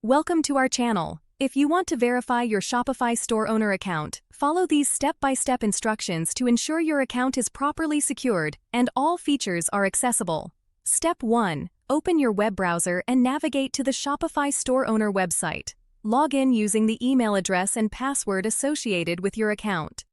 Welcome to our channel. If you want to verify your Shopify store owner account, follow these step-by-step instructions to ensure your account is properly secured and all features are accessible. Step 1. Open your web browser and navigate to the Shopify store owner website. Log in using the email address and password associated with your account.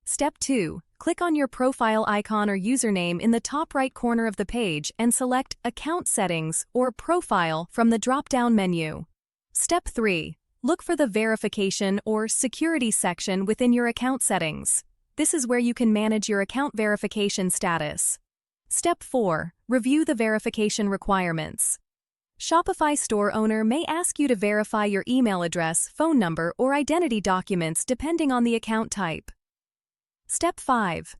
Step 2. Click on your profile icon or username in the top right corner of the page and select Account Settings or Profile from the drop-down menu. Step 3. Look for the Verification or Security section within your account settings. This is where you can manage your account verification status. Step 4. Review the verification requirements. Shopify store owner may ask you to verify your email address, phone number, or identity documents depending on the account type. Step 5.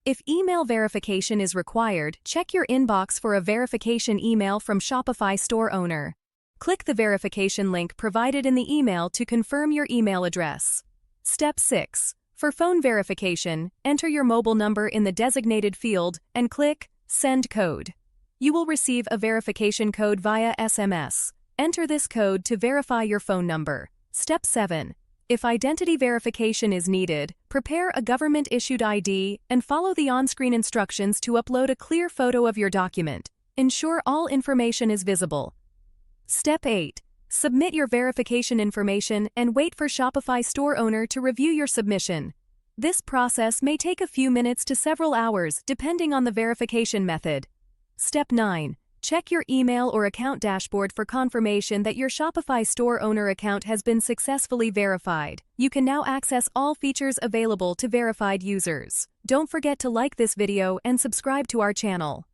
If email verification is required, check your inbox for a verification email from Shopify store owner. Click the verification link provided in the email to confirm your email address. Step 6. For phone verification, enter your mobile number in the designated field and click Send Code. You will receive a verification code via SMS. Enter this code to verify your phone number. Step 7. If identity verification is needed, prepare a government-issued ID and follow the on-screen instructions to upload a clear photo of your document. Ensure all information is visible. Step 8. Submit your verification information and wait for Shopify store owner to review your submission. This process may take a few minutes to several hours depending on the verification method. Step 9. Check your email or account dashboard for confirmation that your Shopify store owner account has been successfully verified. You can now access all features available to verified users. Don't forget to like this video and subscribe to our channel.